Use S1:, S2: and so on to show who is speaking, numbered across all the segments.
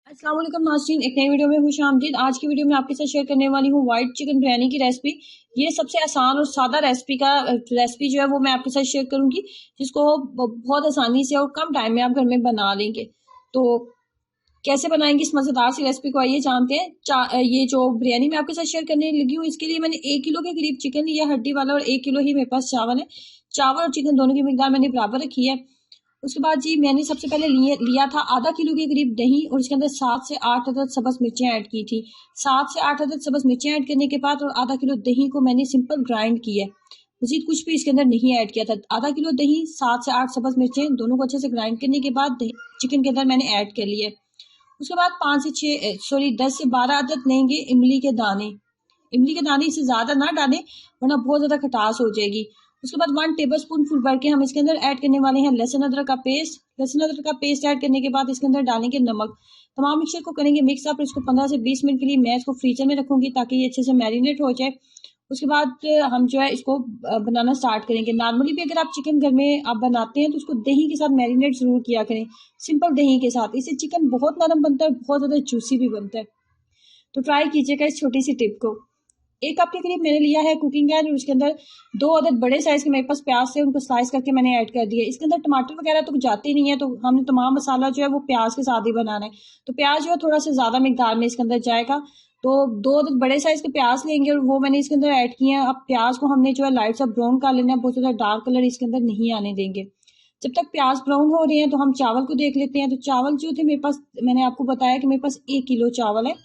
S1: अस्सलाम वालेकुम नाज़रीन, एक नई वीडियो में खुश आमदीद। आज की वीडियो में आपके साथ शेयर करने वाली हूँ वाइट चिकन बिरयानी की रेसिपी। ये सबसे आसान और सादा रेसिपी जो है वो मैं आपके साथ शेयर करूंगी, जिसको बहुत आसानी से और कम टाइम में आप घर में बना लेंगे। तो कैसे बनाएंगे इस मज़ेदार सी रेसिपी को, आइए जानते हैं। ये जो बिरयानी मैं आपके साथ शेयर करने लगी हूँ, इसके लिए मैंने 1 किलो के करीब चिकन लिया हड्डी वाला, और 1 किलो ही मेरे पास चावल है। चावल और चिकन दोनों की मिकदार मैंने बराबर रखी है। उसके बाद जी मैंने सबसे पहले लिया था आधा किलो के करीब दही, और इसके अंदर 7 से 8 अदद सब्ज मिर्चें ऐड की थी। 7 से 8 अदद सब्ज मिर्चें ऐड करने के बाद और आधा किलो दही को मैंने सिंपल ग्राइंड किया है। मजीद कुछ भी इसके अंदर नहीं ऐड किया था। आधा किलो दही, 7 से 8 सब्ज मिर्चें, दोनों को अच्छे से ग्राइंड करने के बाद चिकन के अंदर मैंने ऐड कर लिया। उसके बाद 10 से 12 अदद लेंगे इमली के दाने। इमली के दाने इससे ज्यादा ना डालें वरना बहुत ज्यादा खटास हो जाएगी। उसके बाद 1 टेबलस्पून फुल भर के हम इसके अंदर ऐड करने वाले हैं लहसुन अदरक का पेस्ट। लहसुन अदरक का पेस्ट ऐड करने के बाद इसके अंदर डालेंगे नमक। तमाम मिक्सचर को करेंगे मिक्स अप। इसको 15 से 20 मिनट के लिए मैं इसको फ्रीजर में रखूंगी ताकि ये अच्छे से मैरिनेट हो जाए। उसके बाद हम जो है इसको बनाना स्टार्ट करेंगे। नॉर्मली भी अगर आप चिकन घर में आप बनाते हैं तो उसको दही के साथ मैरिनेट जरूर किया करें, सिंपल दही के साथ। इससे चिकन बहुत नरम बनता है, बहुत ज्यादा जूसी भी बनता है। तो ट्राई कीजिएगा इस छोटी सी टिप को। 1 कप के करीब मैंने लिया है कुकिंग ऑयल, और उसके अंदर 2 अदद बड़े साइज के मेरे पास प्याज थे, उनको स्लाइस करके मैंने ऐड कर दिया। इसके अंदर टमाटर वगैरह तो जाते नहीं है, तो हमने तमाम मसाला जो है वो प्याज के साथ ही बनाना है। तो प्याज जो है थोड़ा सा ज्यादा मिकदार में इसके अंदर जाएगा। तो 2 अदद बड़े साइज के प्याज लेंगे और वो मैंने इसके अंदर ऐड किए हैं। अब प्याज को हमने जो है लाइट सा ब्राउन कर लेना है, बहुत ज्यादा डार्क कलर इसके अंदर नहीं आने देंगे। जब तक प्याज ब्राउन हो रहे हैं तो हम चावल को देख लेते हैं। तो चावल जो थे मेरे पास, मैंने आपको बताया कि मेरे पास 1 किलो चावल है।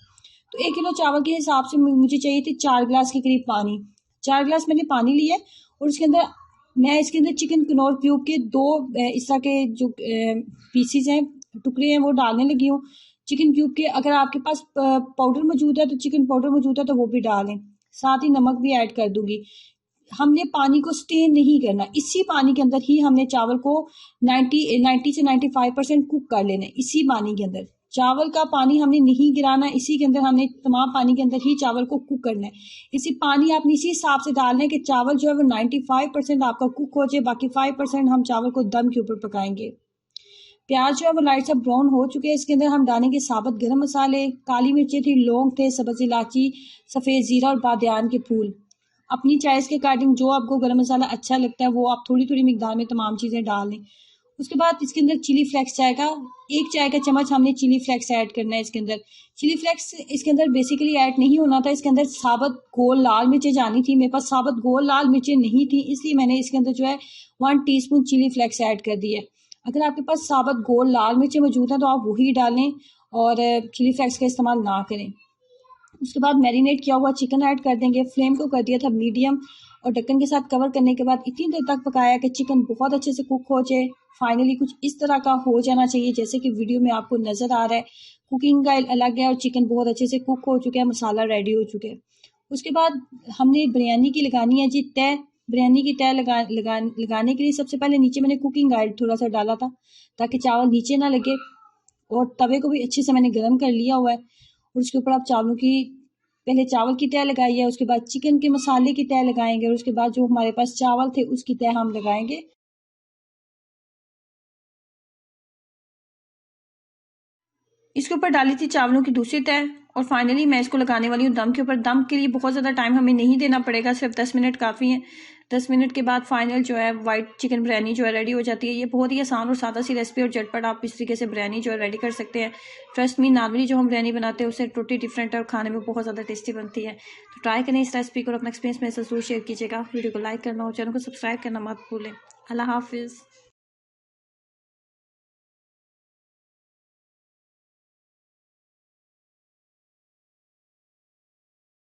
S1: तो 1 किलो चावल के हिसाब से मुझे चाहिए थी 4 गिलास के करीब पानी। 4 गिलास मैंने पानी लिया और इसके अंदर चिकन कनौर क्यूब के 2 इस तरह के जो पीसीज हैं, टुकड़े हैं, वो डालने लगी हूँ चिकन क्यूब के। अगर आपके पास पाउडर मौजूद है तो चिकन पाउडर मौजूद है तो वो भी डालें। साथ ही नमक भी ऐड कर दूंगी। हमने पानी को स्टेन नहीं करना, इसी पानी के अंदर ही हमने चावल को 90 से 95% कुक कर लेना है। इसी पानी के अंदर चावल का पानी हमने नहीं गिराना, इसी के अंदर हमने तमाम पानी के अंदर ही चावल को कुक करना है। इसी पानी आपने इसी हिसाब से डालना है कि चावल जो है वो 95% आपका कुक हो जाए, बाकी 5% हम चावल को दम के ऊपर पकाएंगे। प्याज जो है वो लाइट सा ब्राउन हो चुके हैं। इसके अंदर हम डालेंगे साबुत गरम मसाले, काली मिर्चें थी, लौंग थे, सब्ज इलायची, सफेद जीरा और बादियान के फूल। अपनी चॉइस के अकॉर्डिंग जो आपको गरम मसाला अच्छा लगता है वो आप थोड़ी थोड़ी मिकदार में तमाम चीजें डाल लें। उसके बाद इसके अंदर चिली फ्लेक्स जाएगा, 1 चाय का चम्मच हमने चिली फ्लेक्स ऐड करना है इसके अंदर। चिली फ्लेक्स इसके अंदर बेसिकली ऐड नहीं होना था, इसके अंदर साबुत गोल लाल मिर्चें जानी थी। मेरे पास साबुत गोल लाल मिर्चें नहीं थी, इसलिए मैंने इसके अंदर जो है 1 टीस्पून चिली फ्लेक्स ऐड कर दी है। अगर आपके पास साबुत गोल लाल मिर्चें मौजूद हैं तो आप वही डालें और चिली फ्लेक्स का इस्तेमाल ना करें। उसके बाद मैरिनेट किया हुआ चिकन ऐड कर देंगे। फ्लेम को कर दिया था मीडियम और ढक्कन के साथ कवर करने के बाद इतनी देर तक पकाया कि चिकन बहुत अच्छे से कुक हो जाए। फाइनली कुछ इस तरह का हो जाना चाहिए जैसे कि वीडियो में आपको नजर आ रहा है। कुकिंग का अलग है और चिकन बहुत अच्छे से कुक हो चुका है, मसाला रेडी हो चुके हैं। उसके बाद हमने बिरयानी की लगानी है जी तय। बिरयानी की तय लगाने के लिए सबसे पहले नीचे मैंने कुकिंग ऑयल थोड़ा सा डाला था ताकि चावल नीचे ना लगे, और तवे को भी अच्छे से मैंने गर्म कर लिया हुआ है। और उसके ऊपर आप पहले चावल की तह लगाई है, उसके बाद चिकन के मसाले की तह लगाएंगे, और उसके बाद जो हमारे पास चावल थे उसकी तह हम लगाएंगे। इसके ऊपर डाली थी चावलों की दूसरी तह, और फाइनली मैं इसको लगाने वाली हूँ दम के ऊपर। दम के लिए बहुत ज़्यादा टाइम हमें नहीं देना पड़ेगा, सिर्फ 10 मिनट काफ़ी है। 10 मिनट के बाद फाइनल जो है वाइट चिकन बिरयानी जो है रेडी हो जाती है। ये बहुत ही आसान और सादा सी रेसिपी और झटपट आप इस तरीके से बिरयानी जो है रेडी कर सकते हैं। ट्रस्ट मी, नॉर्मली जो हम बिरयानी बनाते हैं उससे टोटली डिफरेंट है और खाने में बहुत ज़्यादा टेस्टी बनती है। तो ट्राई करें इस रेसिपी को और अपना एक्सपीरियंस मेरे साथ जरूर शेयर कीजिएगा। वीडियो को लाइक करना और चैनल को सब्सक्राइब करना मत भूलें। अल्लाह हाफिज़।